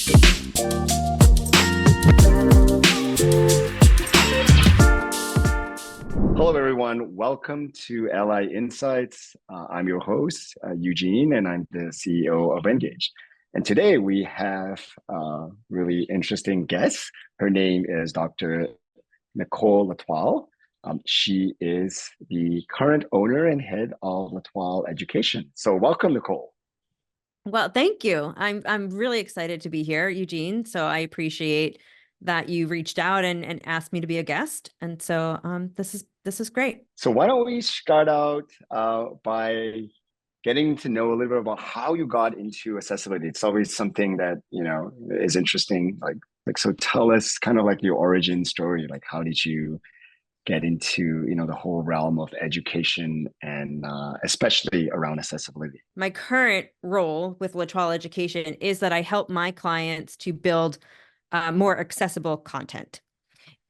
Hello, everyone. Welcome to Ally Insights. I'm your host, Eugene, and I'm the CEO of Engage. And today we have a really interesting guest. Her name is Dr. Nicole Latoile. She is the current owner and head of Latoile Education. So welcome, Nicole. Well, thank you. I'm really excited to be here, Eugene. So I appreciate that you reached out and asked me to be a guest. And so this is great. So why don't we start out by getting to know a little bit about how you got into accessibility. It's always something that, is interesting. So tell us kind of like your origin story. Like, how did you get into, the whole realm of education and especially around accessibility? My current role with Latoile Education is that I help my clients to build more accessible content.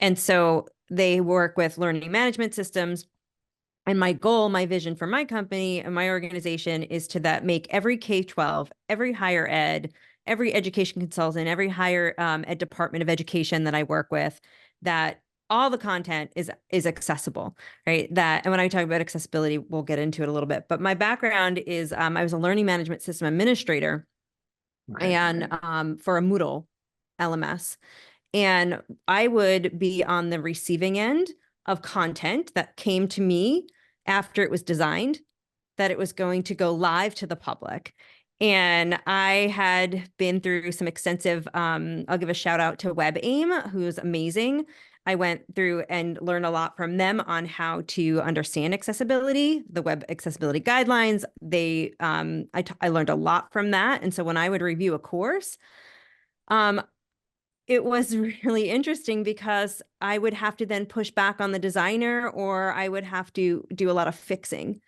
And so they work with learning management systems. And my goal, my vision for my company and my organization is to make every K-12, every higher ed, every education consultant, every higher ed department of education that I work with, that all the content is accessible, right? And when I talk about accessibility, we'll get into it a little bit. But my background is I was a learning management system administrator, and for a Moodle LMS. And I would be on the receiving end of content that came to me after it was designed, that it was going to go live to the public. And I had been through some extensive, I'll give a shout out to WebAIM, who's amazing. I went through and learned a lot from them on how to understand accessibility, the web accessibility guidelines. I learned a lot from that. And so when I would review a course, it was really interesting because I would have to then push back on the designer, or I would have to do a lot of fixing.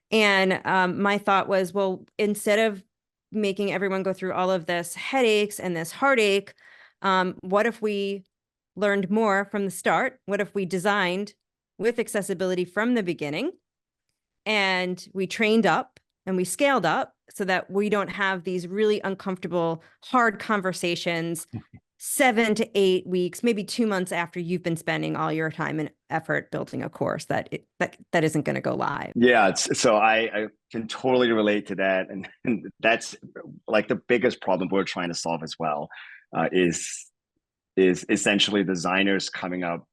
And my thought was, well, instead of making everyone go through all of this headaches and this heartache, what if we learned more from the start? What if we designed with accessibility from the beginning, and we trained up and we scaled up so that we don't have these really uncomfortable, hard conversations 7 to 8 weeks, maybe 2 months after you've been spending all your time and effort building a course that isn't going to go live. Yeah, so I can totally relate to that, and that's like the biggest problem we're trying to solve as well, is essentially designers coming up,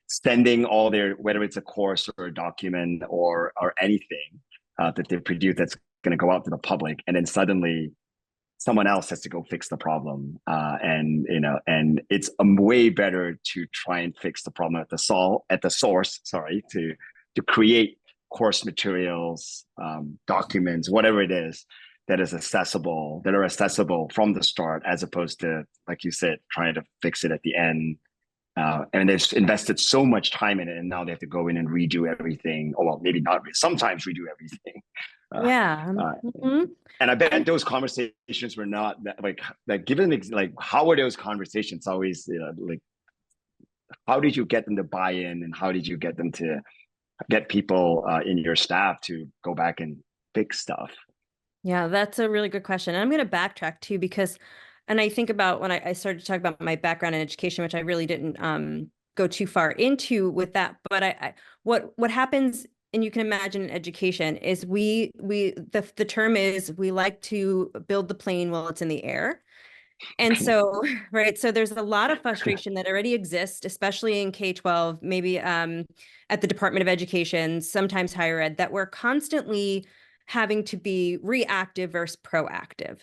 sending all their, whether it's a course or a document or anything that they produce that's going to go out to the public, and then suddenly someone else has to go fix the problem, and it's way better to try and fix the problem at the source. Sorry, to create course materials, documents, whatever it is that are accessible from the start, as opposed to, like you said, trying to fix it at the end. And they've invested so much time in it, and now they have to go in and redo everything. Or well, maybe not. Sometimes redo everything. Yeah. And I bet those conversations were not like given, like, how were those conversations always, like, how did you get them to buy in, and how did you get them to get people in your staff to go back and fix stuff? Yeah, that's a really good question. And I'm going to backtrack too, because, and I think about when I started to talk about my background in education, which I really didn't go too far into with that. But what happens, and you can imagine in education, is the term is, we like to build the plane while it's in the air. And so, right, so there's a lot of frustration that already exists, especially in K-12, maybe at the Department of Education, sometimes higher ed, that we're constantly having to be reactive versus proactive.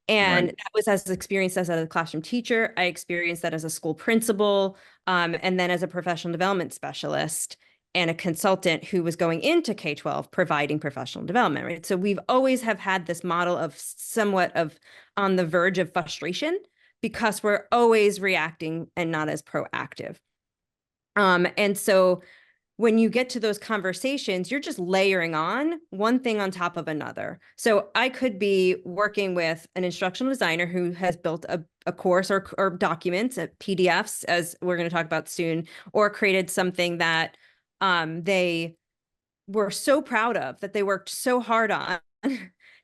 And that was as experienced as a classroom teacher. I experienced that as a school principal, and then as a professional development specialist and a consultant who was going into K-12 providing professional development, right? So we've always have had this model of somewhat of on the verge of frustration because we're always reacting and not as proactive. And so when you get to those conversations, you're just layering on one thing on top of another. So I could be working with an instructional designer who has built a course or documents, PDFs, as we're going to talk about soon, or created something that they were so proud of, that they worked so hard on,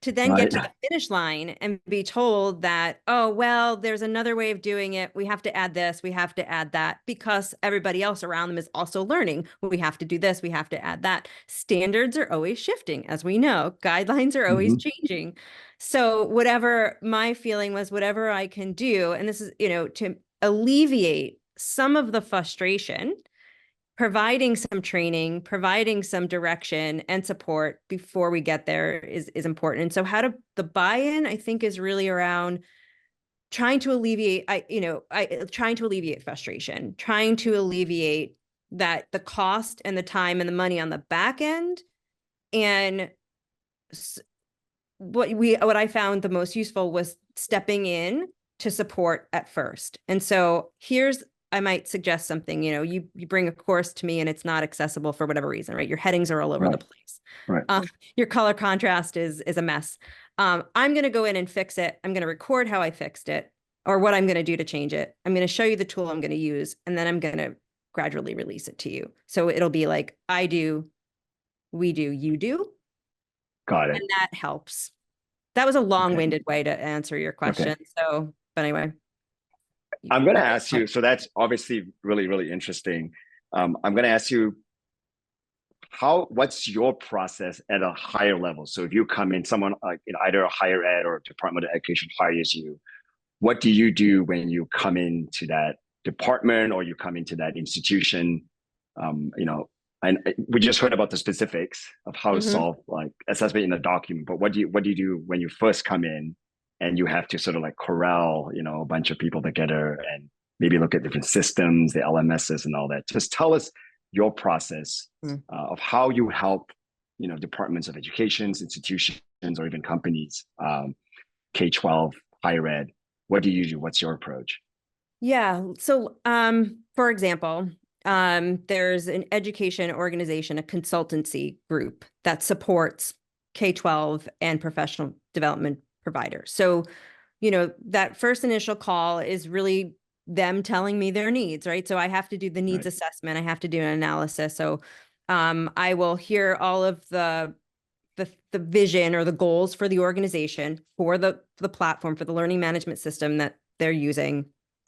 to then get Right. to the finish line and be told that, oh, well, there's another way of doing it. We have to add this, we have to add that, because everybody else around them is also learning. We have to do this, we have to add that. Standards are always shifting, as we know. Guidelines are always Hmm. changing. So whatever my feeling was, whatever I can do, and this is, to alleviate some of the frustration, providing some training, providing some direction and support before we get there is important. And so the buy-in, I think, is really around trying to alleviate, trying to alleviate frustration, trying to alleviate that the cost and the time and the money on the back end. And what I found the most useful was stepping in to support at first. And so I might suggest something, you bring a course to me and it's not accessible for whatever reason, right? Your headings are all over the Right. place. Right. Your color contrast is a mess. I'm going to go in and fix it. I'm going to record how I fixed it or what I'm going to do to change it. I'm going to show you the tool I'm going to use, and then I'm going to gradually release it to you. So it'll be like, I do, we do, you do. Got it. And that helps. That was a Okay. long-winded way to answer your Okay. question. So, but anyway. I'm going to ask you, so that's obviously really, really interesting. I'm going to ask you, what's your process at a higher level? So if you come in, someone like either a higher ed or Department of Education hires you, what do you do when you come into that department or you come into that institution? And we just heard about the specifics of how to solve like assessment in a document, but what do you do when you first come in and you have to sort of like corral, a bunch of people together and maybe look at different systems, the LMSs and all that. Just tell us your process of how you help, departments of educations, institutions, or even companies, K-12, higher ed. What do you do? What's your approach? Yeah. So, for example, there's an education organization, a consultancy group that supports K-12 and professional development providers. So, that first initial call is really them telling me their needs, right? So I have to do the needs Right. assessment. I have to do an analysis. So, I will hear all of the vision or the goals for the organization, for the platform, for the learning management system that they're using.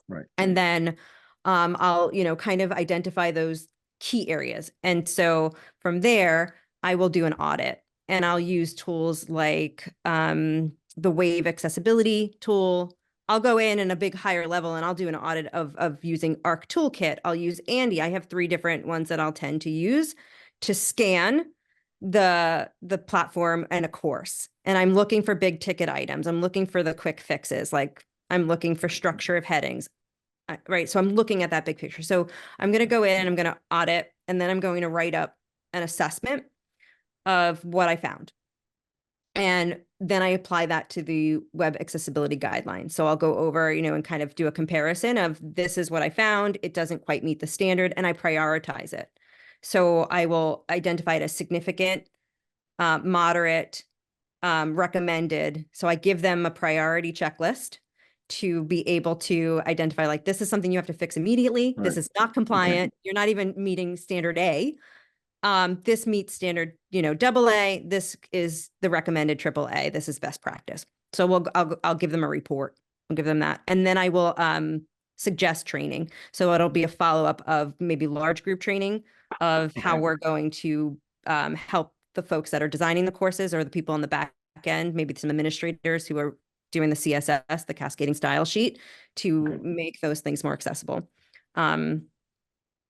Right. And then I'll, kind of identify those key areas. And so from there, I will do an audit, and I'll use tools like the Wave accessibility tool. I'll go in a big higher level and I'll do an audit of using ARC Toolkit. I'll use Andy. I have 3 different ones that I'll tend to use to scan the platform and a course. And I'm looking for big ticket items. I'm looking for the quick fixes. Like I'm looking for structure of headings. Right. So I'm looking at that big picture. So I'm going to go in and I'm going to audit, and then I'm going to write up an assessment of what I found. And then I apply that to the web accessibility guidelines. So I'll go over, and kind of do a comparison of this is what I found. It doesn't quite meet the standard, and I prioritize it. So I will identify it as significant, moderate, recommended. So I give them a priority checklist to be able to identify, like, this is something you have to fix immediately. Right. This is not compliant. You're not even meeting standard A. This meets standard, AA. This is the recommended AAA. This is best practice. So I'll give them a report. I'll give them that. And then I will suggest training. So it'll be a follow-up of maybe large group training of how we're going to help the folks that are designing the courses, or the people on the back end, maybe some administrators who are doing the CSS, the cascading style sheet, to make those things more accessible. And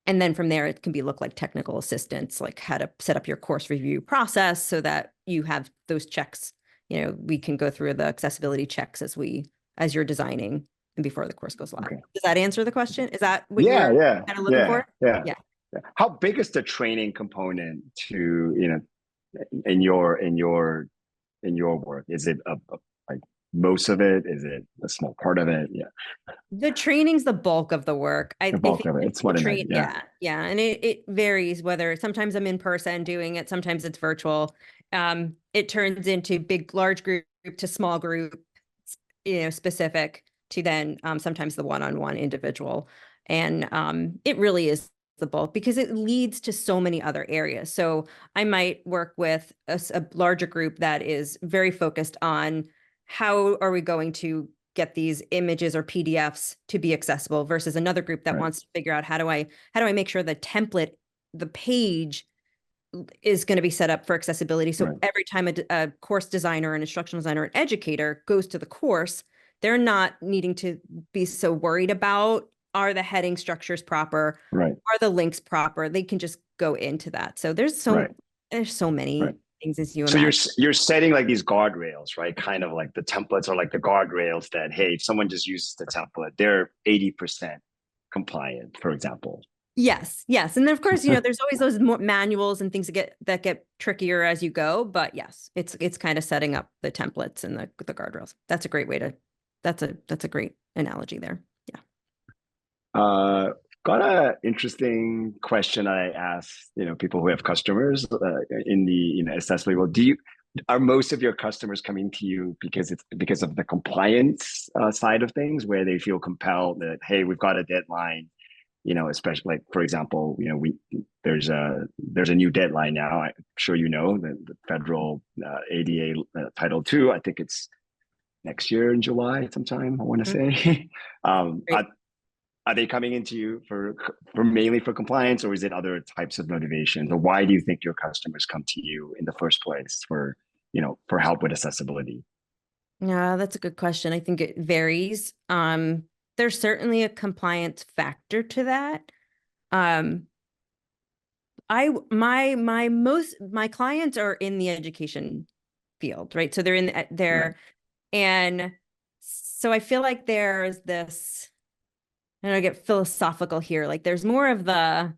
then from there, it can look like technical assistance, like how to set up your course review process so that you have those checks. We can go through the accessibility checks as you're designing and before the course goes live. Okay. Does that answer the question? Is that what Yeah, you're yeah, kind of looking for? yeah. Yeah. How big is the training component to, in your work? Is it like most of it? Is it a small part of it? Yeah. The training's the bulk of the work. I The bulk think of it. It's what I meant. Yeah. Yeah. And it varies whether sometimes I'm in person doing it, sometimes it's virtual. It turns into large group to small group, specific to then sometimes the one-on-one individual. And it really is accessible because it leads to so many other areas. So I might work with a larger group that is very focused on how are we going to get these images or PDFs to be accessible versus another group that Right. wants to figure out how do I make sure the template, the page is going to be set up for accessibility. So Right. every time a course designer, an instructional designer, an educator goes to the course, they're not needing to be so worried about, are the heading structures proper? Right. Are the links proper? They can just go into that. So Right. there's so Right. many things as you So you're imagine. you're setting like these guardrails, right? Kind of like the templates are like the guardrails that, hey, if someone just uses the template, they're 80% compliant, for example. Yes, yes. And then of course, there's always those more manuals and things that get trickier as you go. But yes, it's kind of setting up the templates and the guardrails. That's a great way to that's a great analogy there. Yeah. Uh, got a interesting question I asked, people who have customers in the accessibility world. Are most of your customers coming to you because it's because of the compliance side of things, where they feel compelled that, hey, we've got a deadline, especially like, for example, there's a new deadline now. I'm sure the federal ADA Title II. I think it's next year in July sometime, I want to Mhm. say. um, Great. are they coming into you for mainly for compliance, or is it other types of motivations? Or why do you think your customers come to you in the first place for help with accessibility? Yeah, that's a good question. I think it varies. There's certainly a compliance factor to that. Um, my clients are in the education field, right? So they're in Right. there, and so I feel like there's this, and I get philosophical here, like there's more of the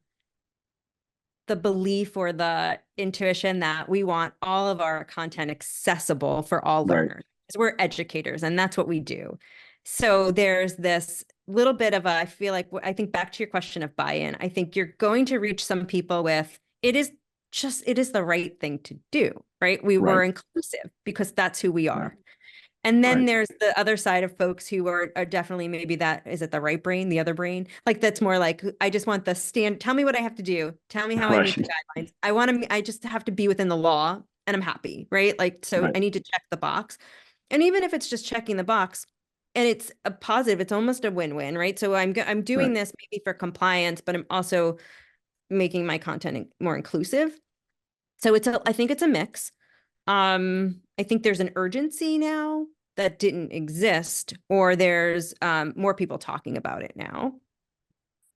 belief or the intuition that we want all of our content accessible for all Right. learners because we're educators and that's what we do. So there's this little bit of I feel like, I think back to your question of buy-in, I think you're going to reach some people with it is the right thing to do, right? We're Right. inclusive because that's who we Right. are. And then Right. there's the other side of folks who are definitely maybe that is it the right brain, the other brain? Like that's more like I just want the stand. Tell me what I have to do. Tell me how I meet the Right. guidelines. I just have to be within the law and I'm happy, right? Like so Right. I need to check the box. And even if it's just checking the box and it's a positive, it's almost a win-win, right? So I'm doing Right. this maybe for compliance, but I'm also making my content more inclusive. So I think it's a mix. I think there's an urgency now that didn't exist, or there's more people talking about it now.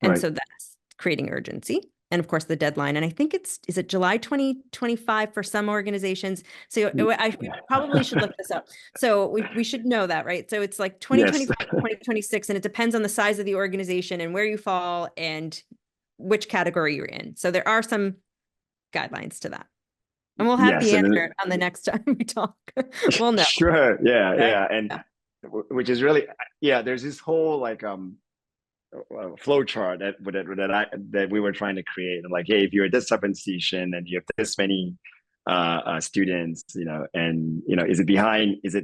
And Right. so that's creating urgency. And of course, the deadline. And I think is it July 2025 for some organizations? So I probably should look this up. So we should know that, right? So it's like Yes. 2025, 2026, and it depends on the size of the organization and where you fall and which category you're in. So there are some guidelines to that. And we'll have Yes. the And answer on the next time we talk. We'll know, sure. Yeah. right? Yeah. And Yeah. which is really, yeah, there's this whole like flow chart that we were trying to create. And like, hey, if you're at this type of institution and you have this many students, and is it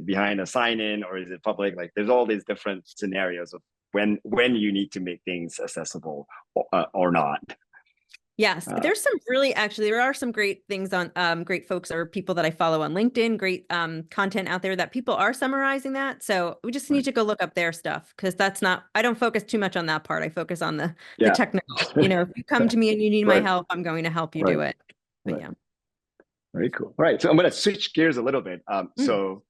behind a sign in, or is it public? Like, there's all these different scenarios of when you need to make things accessible or not. Yes, Uh, there are some great things on great folks or people that I follow on LinkedIn, great content out there that people are summarizing that. So we just need right. to go look up their stuff because I don't focus too much on that part. I focus on the Yeah. technical. If you come to me and you need my Right. help, I'm going to help you Right. do it. But Right. yeah. Very cool. All right. So I'm going to switch gears a little bit. Mm, So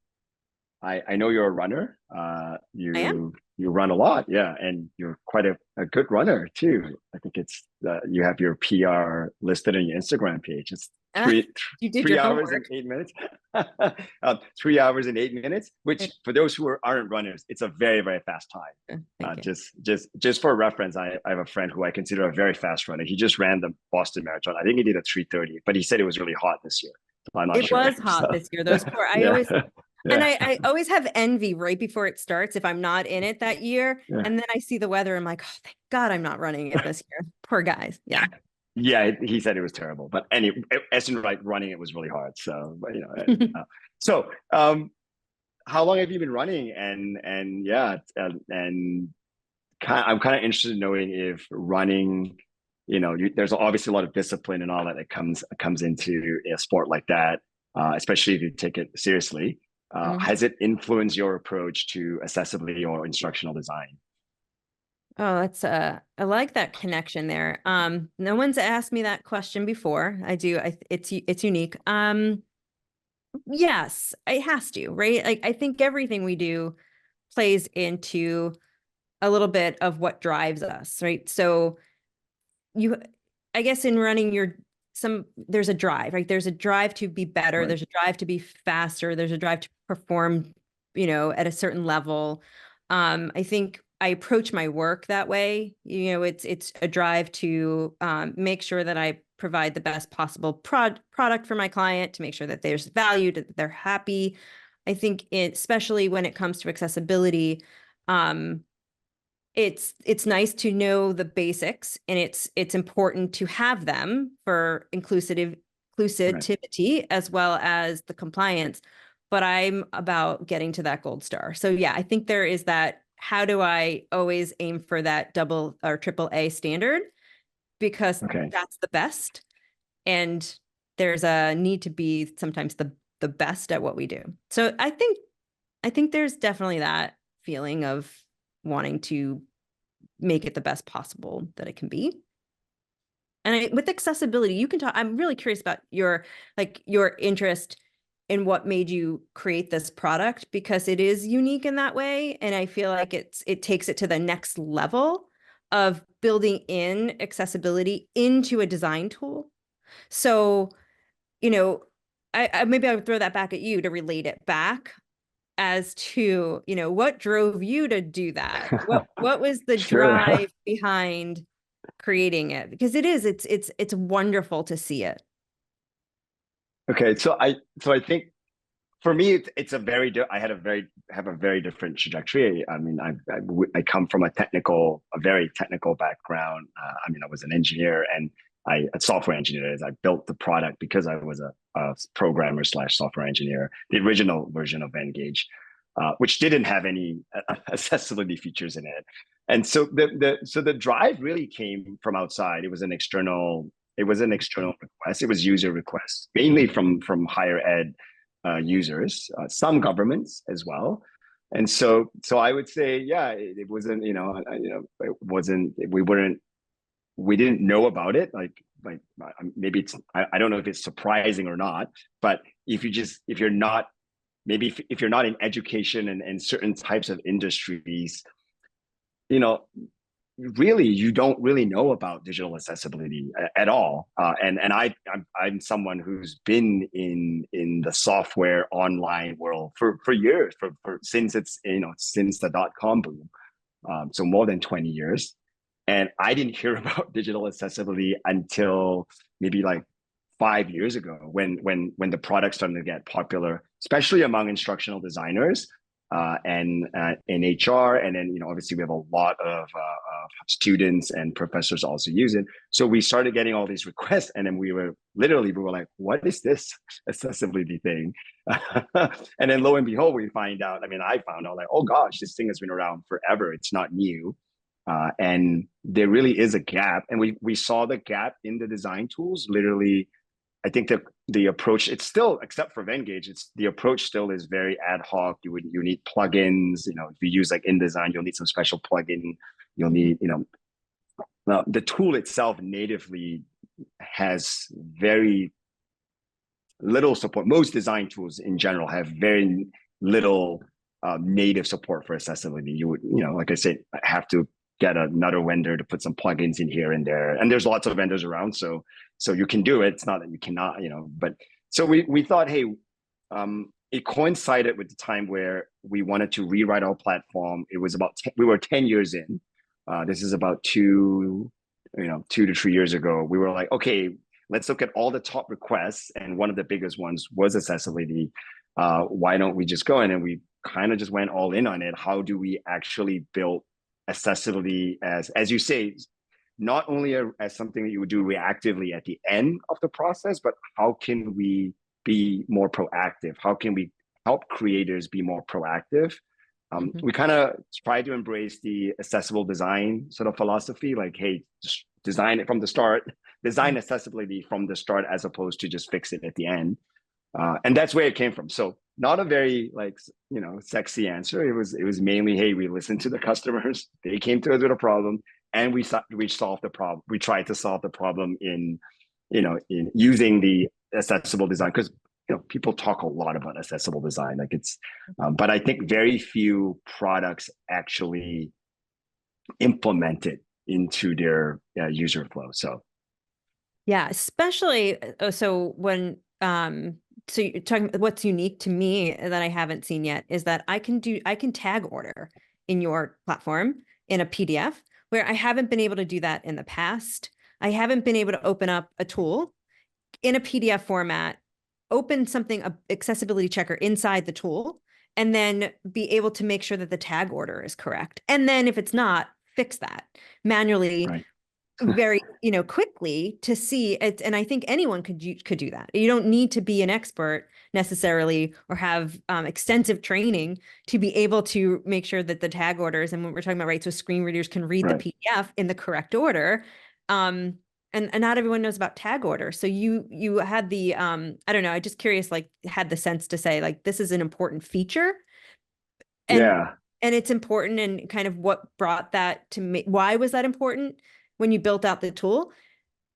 I know you're a runner. I am. You run a lot, yeah, and you're quite a good runner too. I think it's you have your PR listed on your Instagram page. It's three You did three your hours and homework. 8 minutes. 3 hours and 8 minutes, which for those who aren't runners, it's a very very fast time. Thank you. Just for reference, I have a friend who I consider a very fast runner. He just ran the Boston Marathon. I think he did a 3:30, but he said it was really hot this year. So I'm not It sure. was hot So this year. Those poor, yeah, and yeah, I always have envy right before it starts if I'm not in it that year. yeah. And then I see the weather. I'm like, oh, thank God I'm not running it this year. Poor guys. Yeah. Yeah, he said it was terrible, but anyway, as in like running, it was really hard. So, but so how long have you been running? And yeah, and I'm kind of interested in knowing if running there's obviously a lot of discipline and all that comes into a sport like that, especially if you take it seriously. Mhm. Has it influenced your approach to accessibility or instructional design? Oh, that's I like that connection there. No one's asked me that question before. I do. It's unique. Yes, it has to, right? Like I think everything we do plays into a little bit of what drives us, right? So you, I guess in running there's a drive, right? There's a drive to be better. Right. There's a drive to be faster. There's a drive to perform, at a certain level. I think I approach my work that way. It's a drive to make sure that I provide the best possible product for my client, to make sure that there's value, that they're happy. I think especially when it comes to accessibility, um, it's nice to know the basics, and it's important to have them for Right. inclusivity as well as the compliance. But I'm about getting to that gold star. So yeah, I think there is that. How do I always aim for that double or triple A standard? Because Okay. that's the best. And there's a need to be sometimes the best at what we do. So I think there's definitely that feeling of wanting to make it the best possible that it can be. And with accessibility, you can talk. I'm really curious about your interest in what made you create this product, because it is unique in that way, and I feel like it takes it to the next level of building in accessibility into a design tool. So, you know, I maybe I would throw that back at you to relate it back as to, what drove you to do that? What was the Sure. drive behind creating it? Because it's wonderful to see it. Okay. So I think for me, it's I have a very different trajectory. I mean, I come from a very technical background. I mean, I was an engineer and a software engineer. As I built the product because I was a programmer slash software engineer, the original version of Engage, which didn't have any accessibility features in it. And so the drive really came from outside. It was an external request. It was user requests, mainly from higher ed users, some governments as well. And so I would say, yeah, it wasn't, it wasn't, we didn't know about it. Like maybe I don't know if it's surprising or not, but if you're not, maybe if you're not in education and certain types of industries, you know, really you don't really know about digital accessibility at all. And I'm someone who's been in the software online world for years, for since since the dot-com boom, so more than 20 years. And I didn't hear about digital accessibility until maybe like 5 years ago, when the product started to get popular, especially among instructional designers, and in HR, and then obviously we have a lot of students and professors also use it. So we started getting all these requests, and then we were like, "What is this accessibility thing?" And then lo and behold, we find out. I mean, I found out like, "Oh gosh, this thing has been around forever. It's not new." And there really is a gap, and we saw the gap in the design tools. Literally, I think that the approach, it's still, except for Venngage, it's the approach still is very ad hoc. You need plugins. If you use like InDesign, you'll need some special plugin. You'll need, the tool itself natively has very little support. Most design tools in general have very little native support for accessibility. You would, like I said, have to get another vendor to put some plugins in here and there. And there's lots of vendors around, so you can do it. It's not that you cannot, But so we thought, hey, it coincided with the time where we wanted to rewrite our platform. It was about we were 10 years in. This is about 2 to 3 years ago. We were like, okay, let's look at all the top requests, and one of the biggest ones was accessibility. Why don't we just go in? And we kind of just went all in on it. How do we actually build accessibility as you say, not only as something that you would do reactively at the end of the process, but how can we be more proactive? How can we help creators be more proactive? Mhm. We kind of try to embrace the accessible design sort of philosophy, like, hey, just design it from the start, design accessibility from the start, as opposed to just fix it at the end. And that's where it came from. So not a very like, sexy answer. It was mainly, hey, we listened to the customers. They came to us with a problem, and we solved the problem. We tried to solve the problem in using the accessible design, because people talk a lot about accessible design, like it's, but I think very few products actually implement it into their user flow. So Yeah, especially so when so you're talking, what's unique to me that I haven't seen yet is that I can tag order in your platform in a PDF, where I haven't been able to do that in the past. I haven't been able to open up a tool in a PDF format, open something, a accessibility checker inside the tool, and then be able to make sure that the tag order is correct. And then if it's not, fix that manually. right. Very, quickly to see it. And I think anyone could do that. You don't need to be an expert necessarily or have extensive training to be able to make sure that the tag orders, and what we're talking about, right? So screen readers can read the PDF in the correct order. And not everyone knows about tag order. So you had the, I don't know, I just curious, like had the sense to say like, this is an important feature. And it's important, and kind of what brought that to me. Why was that important when you built out the tool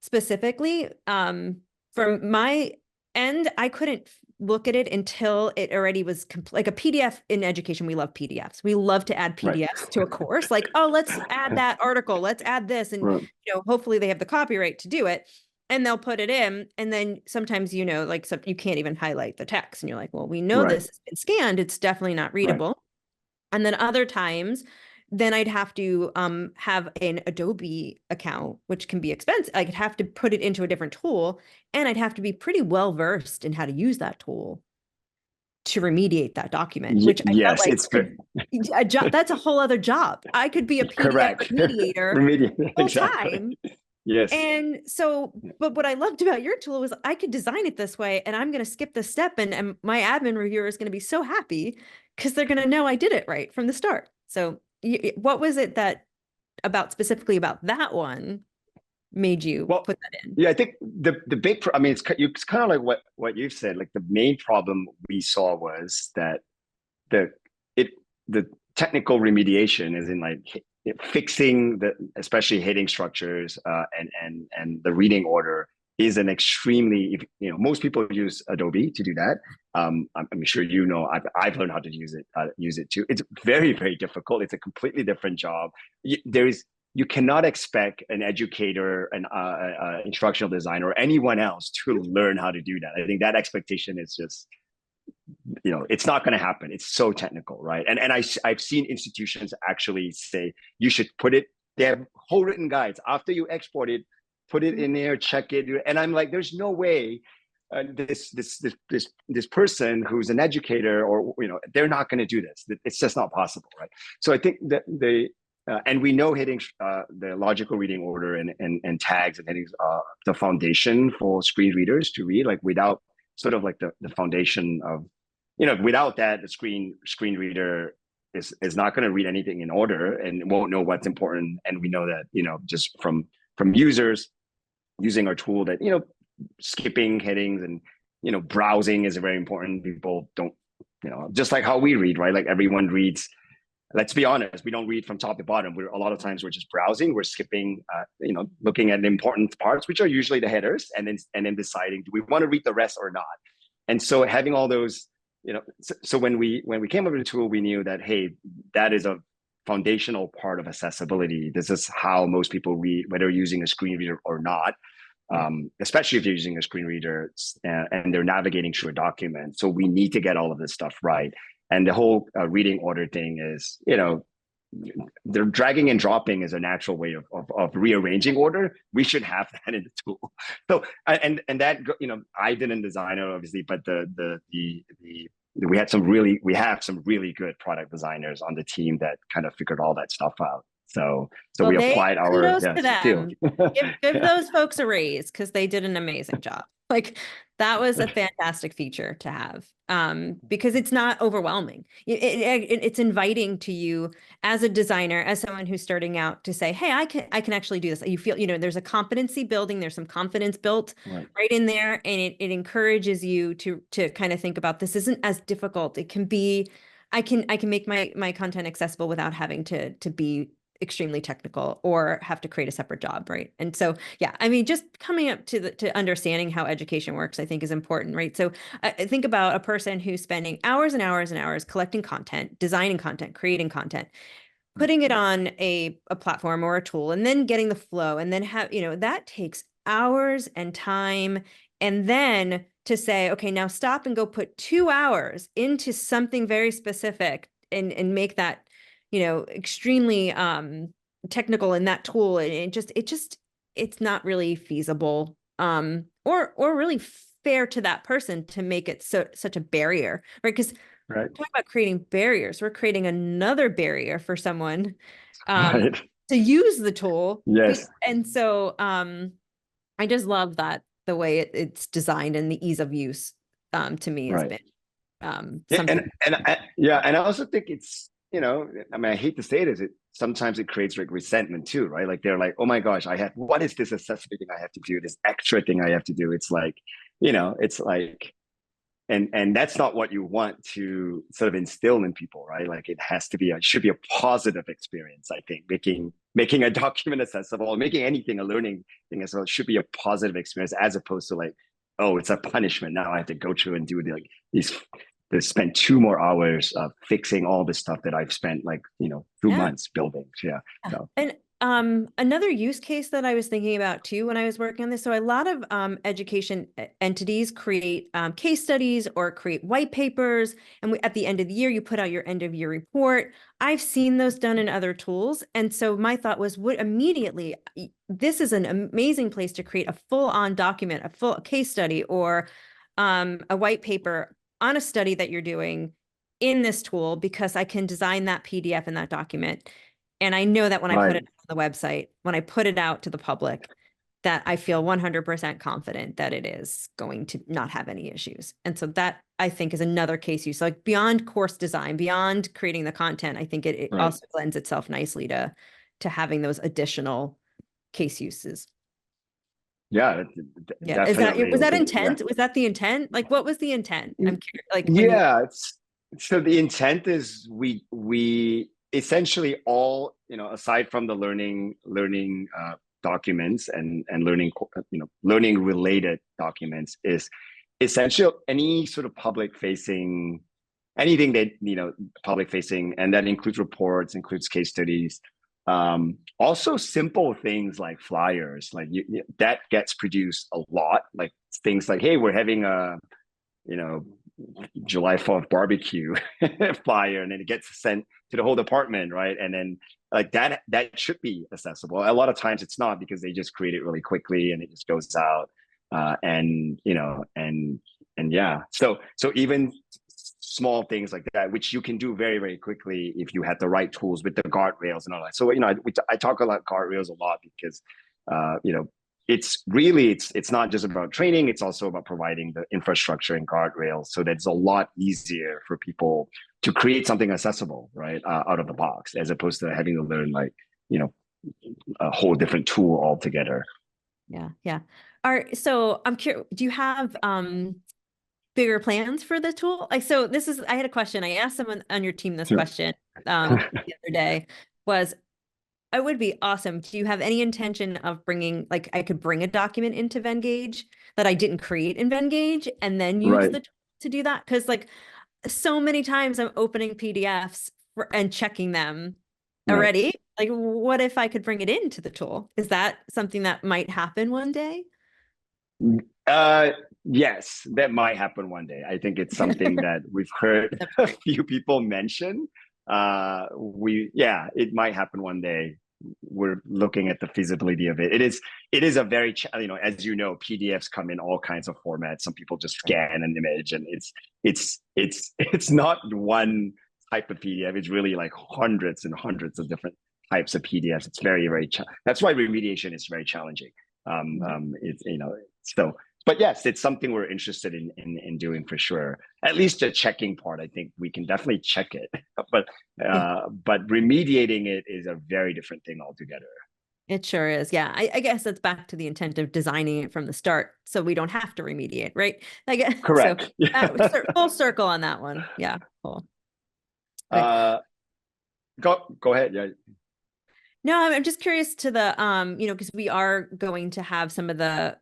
specifically? From my end, I couldn't look at it until it already was like a PDF. In education, we love PDFs. We love to add PDFs to a course. Like, oh, let's add that article. Let's add this. And, hopefully they have the copyright to do it. And they'll put it in. And then sometimes, like you can't even highlight the text. And you're like, well, we know this has been scanned. It's definitely not readable. And then other times, then I'd have to have an Adobe account, which can be expensive. I'd have to put it into a different tool, and I'd have to be pretty well versed in how to use that tool to remediate that document, which I felt like it's good. A job. That's a whole other job. I could be a PDF remediator full time. Yes. And so, but what I loved about your tool was I could design it this way, and I'm going to skip this step, and my admin reviewer is going to be so happy because they're going to know I did it right from the start. So what was it that specifically about that one made you put that in? Yeah, I think the big, it's kind of like what you've said. Like the main problem we saw was that the technical remediation is in like fixing especially heading structures and the reading order is an extremely, most people use Adobe to do that. I'm sure I've learned how to use it too. It's very, very difficult. It's a completely different job. You cannot expect an educator, an instructional designer, or anyone else to learn how to do that. I think that expectation is just, it's not going to happen. It's so technical, right? And I've seen institutions actually say you should put it. They have whole written guides after you export it. Put it in there, check it, and I'm like, there's no way this person who's an educator, or they're not going to do this. It's just not possible, right? So I think that and we know hitting the logical reading order and tags and headings the foundation for screen readers to read. Like without sort of like the foundation of, without that, the screen reader is not going to read anything in order and won't know what's important. And we know that just from users using our tool, that skipping headings and browsing is very important. People don't, just like how we read, right? Like everyone reads. Let's be honest, we don't read from top to bottom. A lot of times we're just browsing, we're skipping, looking at the important parts, which are usually the headers, and then deciding, do we want to read the rest or not? And so having all those, so when we came up with the tool, we knew that, hey, that is a foundational part of accessibility. This is how most people read, whether using a screen reader or not. Especially if you're using a screen reader and they're navigating through a document. So we need to get all of this stuff right. And the whole reading order thing is, they're dragging and dropping is a natural way of rearranging order. We should have that in the tool. So, and that, I didn't design it obviously, but we have some really good product designers on the team that kind of figured all that stuff out. So Well, we they applied our, kudos to skill. them. Give Yeah, those folks a raise because they did an amazing job. Like that was a fantastic feature to have. Because it's not overwhelming. It's inviting to you as a designer, as someone who's starting out to say, hey, I can actually do this. You feel, there's a competency building, there's some confidence built right, right in there, and it encourages you to kind of think about this isn't as difficult. It can be, I can make my content accessible without having to be extremely technical or have to create a separate job, right? And so, yeah, I mean, just coming up to understanding how education works, I think is important, right? So I think about a person who's spending hours and hours and hours collecting content, designing content, creating content, putting it on a platform or a tool, and then getting the flow, and then that takes hours and time. And then to say, okay, now stop and go put 2 hours into something very specific and make that, extremely technical in that tool. And it's not really feasible, or really fair to that person to make it such a barrier, right? Because right, talk about creating barriers. We're creating another barrier for someone um, right. to use the tool. Yes, And so I just love that the way it's designed and the ease of use to me has right. been Yeah, something. and I also think it's, I mean, I hate to say this, sometimes it creates like resentment too, right? Like they're like, oh my gosh, what is this accessory thing I have to do, this extra thing I have to do? It's like, it's like, and that's not what you want to sort of instill in people, right? Like it should be a positive experience. I think making a document accessible, or making anything a learning thing as well, should be a positive experience, as opposed to like, oh, it's a punishment, now I have to go through and do these to spend 2 more hours fixing all this stuff that I've spent like 2 months building. Yeah. Yeah. So And another use case that I was thinking about too when I was working on this. So a lot of education entities create case studies or create white papers, and at the end of the year, you put out your end of year report. I've seen those done in other tools, and so my thought was, would immediately this is an amazing place to create a full-on document, a full case study, or a white paper on a study that you're doing in this tool, because I can design that PDF and that document. And I know that when I put right, it on the website, when I put it out to the public, that I feel 100% confident that it is going to not have any issues. And so that, I think, is another case use. So like beyond course design, beyond creating the content, I think it right. also lends itself nicely to having those additional case uses. Yeah, Yeah. definitely. Was I that think, yeah. intent? Was that the intent? Like, what was the intent? I'm curious, like when you, Yeah, so the intent is we essentially all, aside from the learning documents and learning related documents, is essential any sort of public facing, anything that public facing, and that includes reports, includes case studies, also simple things like flyers, like that gets produced a lot, like things like, hey, we're having a you know July 4th barbecue flyer, and then it gets sent to the whole department, right? And then like that should be accessible. A lot of times it's not, because they just create it really quickly and it just goes out. And yeah, so even small things like that, which you can do very, very quickly if you had the right tools with the guardrails and all that. So I talk about guardrails a lot because it's really it's not just about training, it's also about providing the infrastructure and guardrails so that it's a lot easier for people to create something accessible, right, out of the box, as opposed to having to learn like a whole different tool altogether. yeah, yeah. So I'm curious, do you have bigger plans for the tool? Like, so I had a question. I asked someone on your team this Sure. question the other day, was it would be awesome. Do you have any intention of bringing, like, I could bring a document into Venngage that I didn't create in Venngage and then use Right. the tool to do that? Because like so many times I'm opening PDFs and checking them Right. already. Like, what if I could bring it into the tool? Is that something that might happen one day? Uh, yes, that might happen one day. I think it's something that we've heard a few people mention. Yeah, it might happen one day. We're looking at the feasibility of it. It is a very, as PDFs come in all kinds of formats. Some people just scan an image, and it's not one type of PDF. It's really like hundreds and hundreds of different types of PDFs. It's very, very, that's why remediation is very challenging. It's, so, but yes, it's something we're interested in doing for sure. At least the checking part, I think we can definitely check it, but Yeah, remediating it is a very different thing altogether. it sure is. Yeah, I guess that's back to the intent of designing it from the start, so we don't have to remediate, right? I guess so. Correct. Yeah. Full circle on that one. Yeah, cool. Okay. uh, go ahead. Yeah. No, I'm just curious to the because we are going to have some of the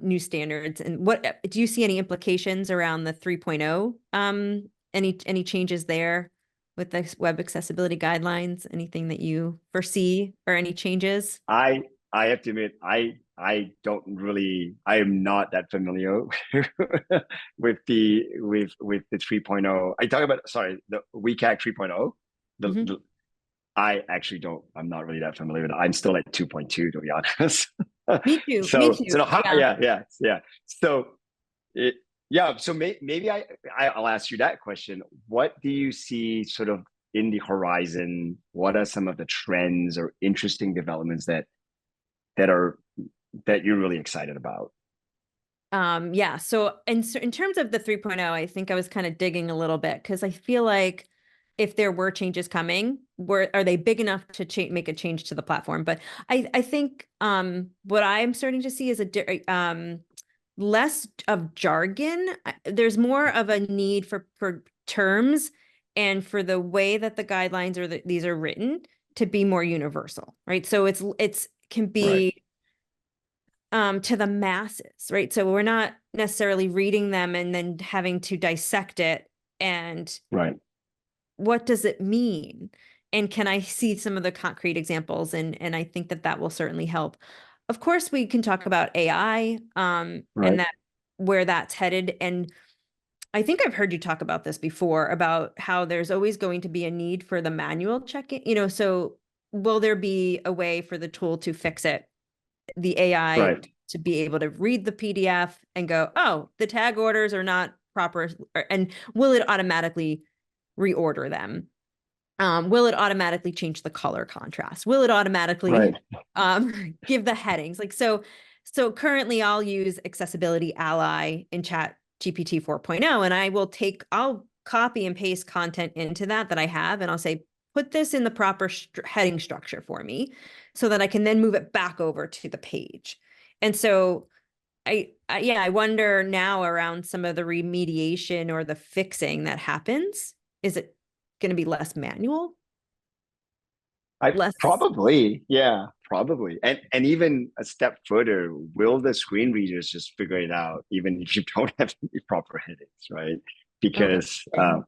new standards, and what do you see any implications around the 3.0? Any changes there with the web accessibility guidelines? Anything that you foresee or any changes? I I have to admit, I am not that familiar with the 3.0. I talk about, sorry, the WCAG 3.0. Mhm. I actually don't, I'm not really that familiar with it. I'm still at 2.2 to be honest. Me too. Me So too. Yeah. yeah. So it, yeah, so maybe I'll ask you that question. What do you see sort of in the horizon? What are some of the trends or interesting developments that are that you're really excited about? Yeah. So in terms of the 3.0, I think I was kind of digging a little bit because I feel like if there were changes coming, are they big enough to make a change to the platform? But I think what I'm starting to see is less of jargon. There's more of a need for terms and for the way that the guidelines or these are written to be more universal, right? So it's can Right, be to the masses, right? So we're not necessarily reading them and then having to dissect it and right, what does it mean? And can I see some of the concrete examples? And I think that that will certainly help. Of course, we can talk about AI and right, that where that's headed. And I think I've heard you talk about this before about how there's always going to be a need for the manual checking, so will there be a way for the tool to fix it, the AI right, to be able to read the PDF and go, oh, the tag orders are not proper, and will it automatically reorder them? Will it automatically change the color contrast? Will it automatically right, give the headings? So currently I'll use Accessibility Ally in Chat GPT 4.0, and I'll copy and paste content into that I have, and I'll say, put this in the proper heading structure for me so that I can then move it back over to the page. And so I wonder now around some of the remediation or the fixing that happens, is it going to be less manual, I less? probably, yeah, probably. And even a step further, will the screen readers just figure it out, even if you don't have any proper headings, right? Oh, Because interesting.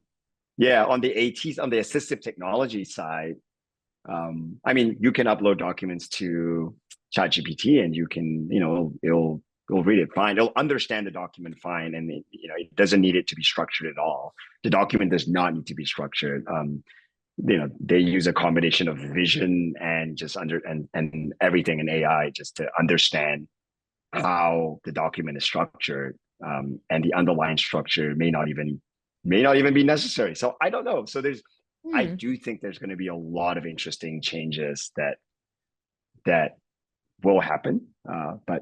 yeah, on the ATs, on the assistive technology side, I mean, you can upload documents to ChatGPT and you can, it'll read it fine. It'll understand the document fine, and it doesn't need it to be structured at all. The document does not need to be structured. They use a combination of vision and just and everything in AI just to understand how the document is structured, and the underlying structure may not even be necessary. So I don't know. So I Hmm. do think there's going to be a lot of interesting changes that will happen, but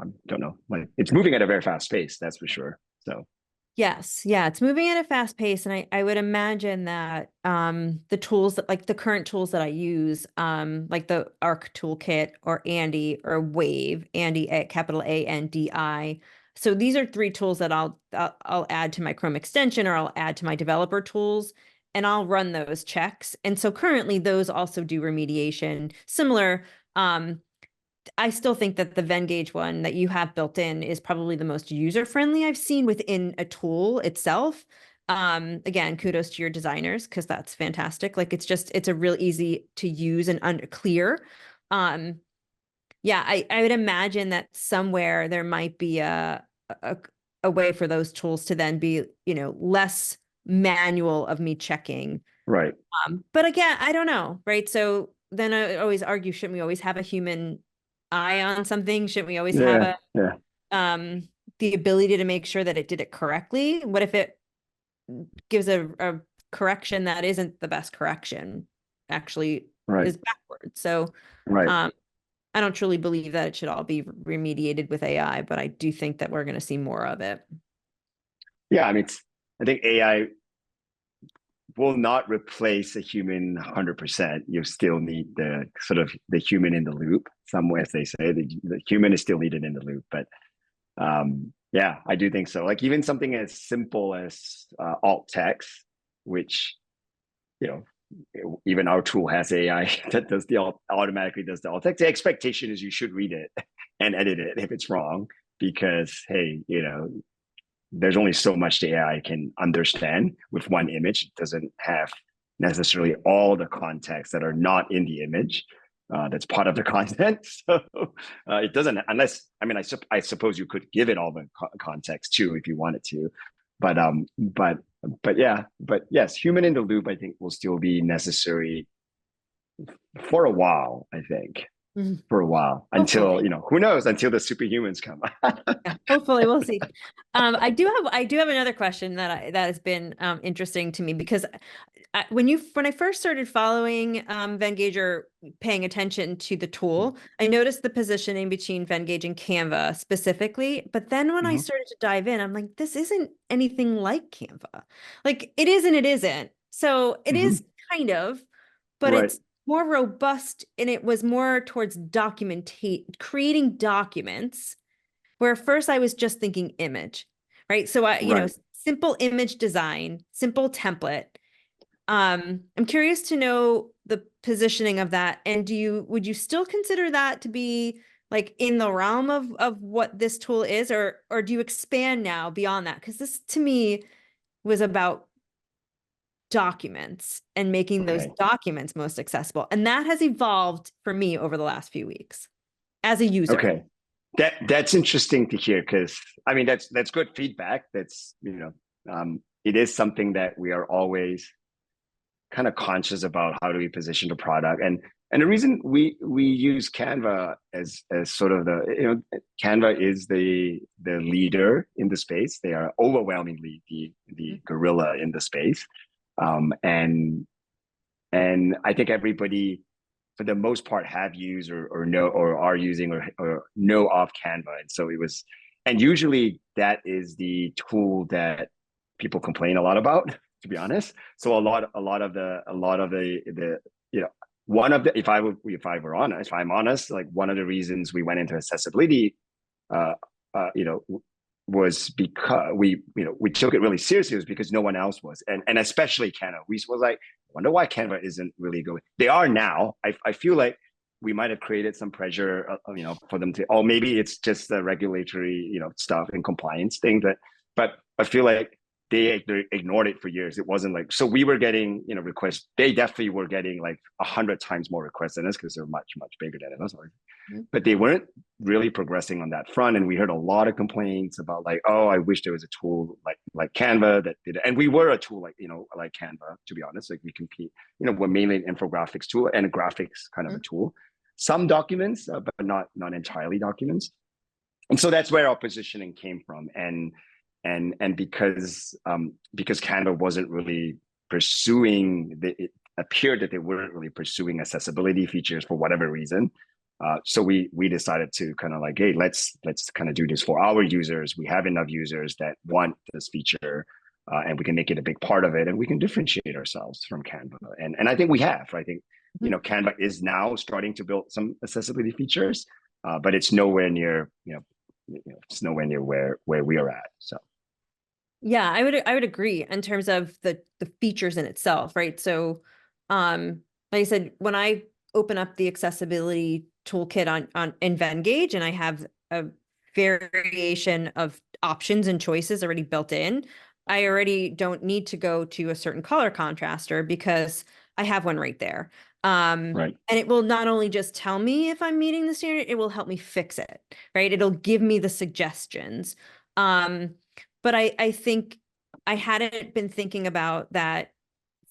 I don't know. Like, it's moving at a very fast pace, that's for sure. So Yes, yeah, it's moving at a fast pace, and I would imagine that the tools that like the current tools that I use, like the ARC toolkit or Andy or Wave, Andy capital ANDI. So these are three tools that I'll add to my Chrome extension, or I'll add to my developer tools, and I'll run those checks. And so currently those also do remediation similar. I still think that the Venngage one that you have built in is probably the most user-friendly I've seen within a tool itself. Again, kudos to your designers because that's fantastic. Like it's a real easy to use and clear. Um, yeah, I would imagine that somewhere there might be a a way for those tools to then be, less manual of me checking. right, But again, I don't know, right? So then I always argue, shouldn't we always have a human eye on something? Shouldn't we always have yeah, yeah, the ability to make sure that it did it correctly? What if it gives a correction that isn't the best correction, actually right. is forward. So Right. um, I don't truly believe that it should all be remediated with AI, but I do think that we're going to see more of it. Yeah, I mean, I think AI will not replace a human 100%. You still need the sort of the human in the loop. Some ways they say the human is still needed in the loop, but yeah, I do think so. Like even something as simple as alt text, which you know, even our tool has AI that does the automatically does the alt text. The expectation is you should read it and edit it if it's wrong, because hey, you know, there's only so much the AI can understand with one image. It doesn't have necessarily all the context that are not in the image. That's part of the content. So it doesn't, unless, I mean, I suppose you could give it all the context too if you wanted to, but yeah, but yes, human in the loop I think will still be necessary for a while. I think Mhm. for a while until, Hopefully. you know, who knows, until the superhumans come. Yeah, hopefully we'll see. I do have another question that has been interesting to me because when I first started following Venngage or paying attention to the tool, I noticed the positioning between Venngage and Canva specifically. But then when I Mm-hmm. started to dive in, I'm like, this isn't anything like Canva. Like it is and it isn't. So it Mm-hmm. is kind of, but Right. it's more robust and it was more towards creating documents where first I was just thinking image, right? So Right. simple image design, simple template. I'm curious to know the positioning of that. And would you still consider that to be like in the realm of what this tool is, or do you expand now beyond that? Because this to me was about documents and making those Okay. documents most accessible. And that has evolved for me over the last few weeks as a user. Okay. That's interesting to hear, because I mean that's good feedback. That's, you know, it is something that we are always kind of conscious about. How do we position the product? And the reason we use Canva as sort of the, you know, Canva is the leader in the space. They are overwhelmingly the gorilla in the space. And I think everybody for the most part have used or know or are using or know of Canva. And so it was, and usually that is the tool that people complain a lot about, to be honest. So a lot of the you know, one of the, if I'm honest, like one of the reasons we went into accessibility, uh, you know, was because we took it really seriously, was because no one else was, and especially Canva. We was like, I wonder why Canva isn't really going. They are now. I feel like we might have created some pressure, you know, for them to. Oh, maybe it's just the regulatory, you know, stuff and compliance thing. But I feel like they ignored it for years. It wasn't like, so we were getting, you know, requests. They definitely were getting like 100 times more requests than us because they're much bigger than us. But they weren't really progressing on that front. And we heard a lot of complaints about like, oh, I wish there was a tool like Canva that did it. And we were a tool like, you know, like Canva, to be honest. Like we compete, you know, we're mainly an infographics tool and a graphics kind of a tool. Some documents, but not entirely documents. And so that's where our positioning came from. And because Canva wasn't really pursuing it appeared that they weren't really pursuing accessibility features for whatever reason. So we decided to kind of like, hey, let's kind of do this for our users. We have enough users that want this feature, and we can make it a big part of it, and we can differentiate ourselves from Canva. And I think we have. I think, you know, Canva is now starting to build some accessibility features, but it's nowhere near, it's nowhere near where we are at. So Yeah, I would agree in terms of the features in itself, right? So, like I said, when I open up the accessibility toolkit on in Venngage and I have a variation of options and choices already built in, I already don't need to go to a certain color contraster because I have one right there. right. And it will not only just tell me if I'm meeting the standard, it will help me fix it, right? It'll give me the suggestions. But I think I hadn't been thinking about that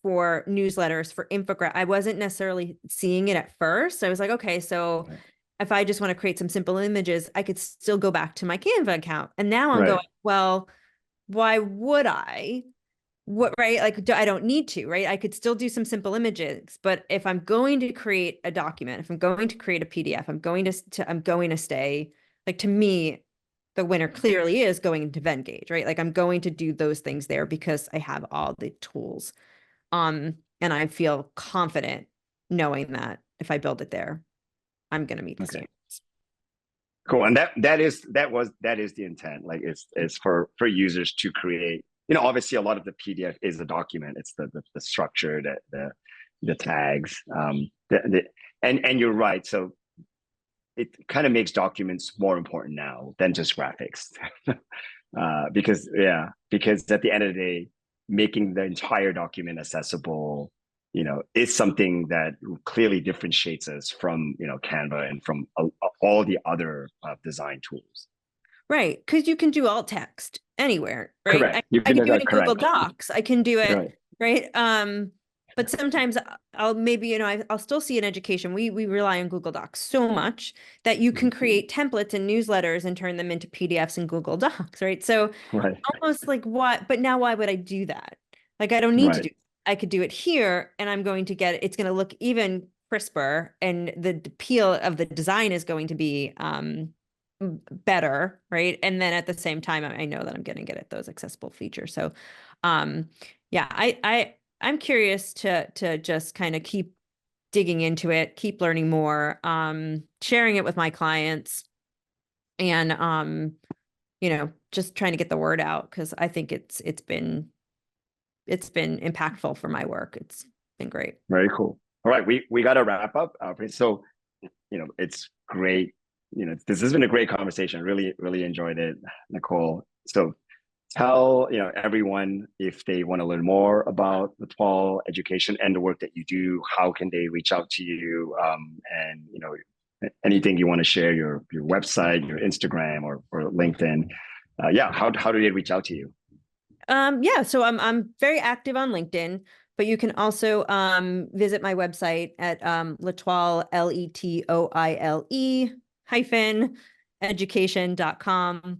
for newsletters, for infographic. I wasn't necessarily seeing it at first. I was like, okay, so Right. if I just want to create some simple images, I could still go back to my Canva account. And now I'm going, Right. well, why would I? what, right? Like, I don't need to, right? I could still do some simple images, but if I'm going to create a document, if I'm going to create a PDF, I'm going to stay, like, to me, the winner clearly is going into Venngage, right? Like, I'm going to do those things there because I have all the tools. And I feel confident knowing that if I build it there, I'm going to meet the Okay. standard. Cool. And that is the intent. Like it's for users to create, obviously a lot of the PDF is a document. It's the structure, the tags. And you're right. So it kind of makes documents more important now than just graphics. Because at the end of the day, making the entire document accessible, is something that clearly differentiates us from, Canva and from all the other design tools. Right. Because you can do alt text anywhere, right? Correct. I can do it in Google Correct. Docs. I can do it, Right. right? But sometimes I'll maybe, I'll still see in education, we rely on Google Docs so much that you can create templates and newsletters and turn them into PDFs in Google Docs, right? So Right. almost like but now why would I do that? Like, I don't need to Right. do, I could do it here and I'm going to it's going to look even crisper and the appeal of the design is going to be better, right? And then at the same time, I know that I'm going to get at those accessible features. So, yeah, I'm curious to just kind of keep digging into it, keep learning more, sharing it with my clients, and just trying to get the word out because I think it's been impactful for my work. It's been great. Very cool. All right, we got to wrap up. So, it's great. This has been a great conversation. Really, really enjoyed it, Nicole. So tell everyone, if they want to learn more about the Nicole education and the work that you do, how can they reach out to you? And anything you want to share, your website, your Instagram or LinkedIn. How do they reach out to you? Yeah, so I'm very active on LinkedIn, but you can also visit my website at Letoile, LETOILE hyphen education.com.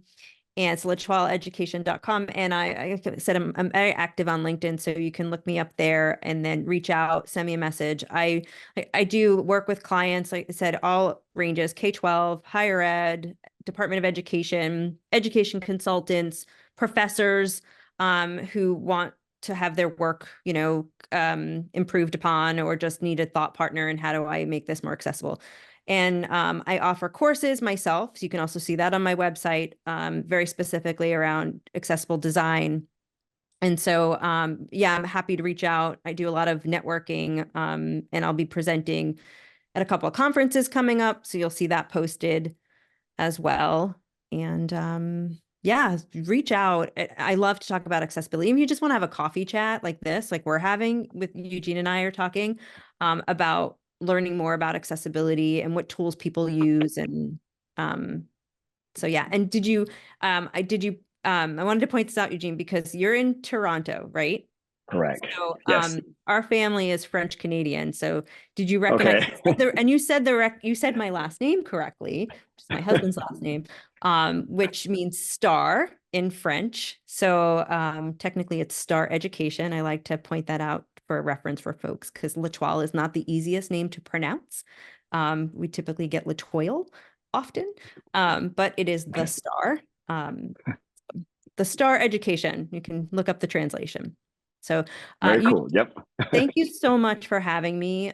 And it's letoileeducation.com. And I said I'm very active on LinkedIn, so you can look me up there and then reach out, send me a message. I do work with clients, like I said, all ranges, K-12, higher ed, Department of Education, education consultants, professors who want to have their work, improved upon or just need a thought partner and how do I make this more accessible. And I offer courses myself. So you can also see that on my website, very specifically around accessible design. And so, I'm happy to reach out. I do a lot of networking, and I'll be presenting at a couple of conferences coming up. So you'll see that posted as well. And reach out. I love to talk about accessibility. If you just want to have a coffee chat like this, like we're having with Eugene and I are talking about learning more about accessibility and what tools people use. And and I wanted to point this out, Eugene, because you're in Toronto, right? Correct. So Yes. our family is French Canadian. So did you recognize Okay. and you said my last name correctly, which is my husband's last name, which means star in French. So technically it's Star Education. I like to point that out for a reference for folks because Letoile is not the easiest name to pronounce. We typically get Letoile often, but it is the Star. The Star Education. You can look up the translation. So Very cool. Yep. thank you so much for having me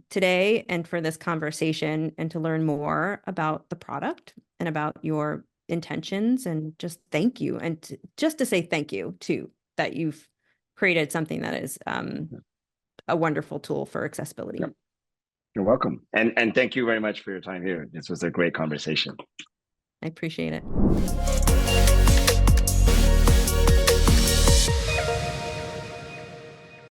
today and for this conversation and to learn more about the product and about your intentions, and just thank you. And just to say thank you too, that you've created something that is a wonderful tool for accessibility. Yep. You're welcome. And thank you very much for your time here. This was a great conversation. I appreciate it.